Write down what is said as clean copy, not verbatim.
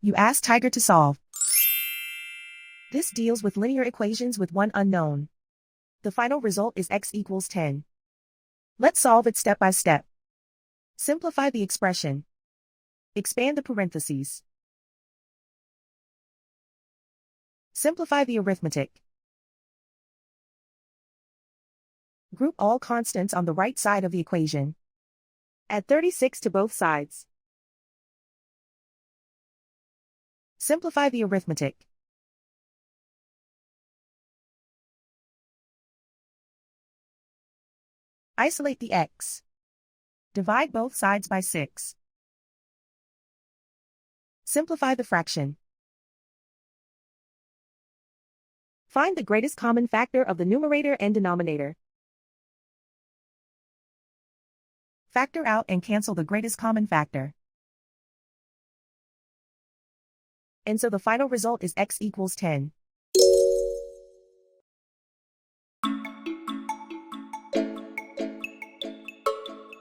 You ask Tiger to solve. This deals with linear equations with one unknown. The final result is x equals 10. Let's solve it step by step. Simplify the expression. Expand the parentheses. Simplify the arithmetic. Group all constants on the right side of the equation. Add 36 to both sides. Simplify the arithmetic. Isolate the x. Divide both sides by 6. Simplify the fraction. Find the greatest common factor of the numerator and denominator. Factor out and cancel the greatest common factor. And so the final result is x equals 10.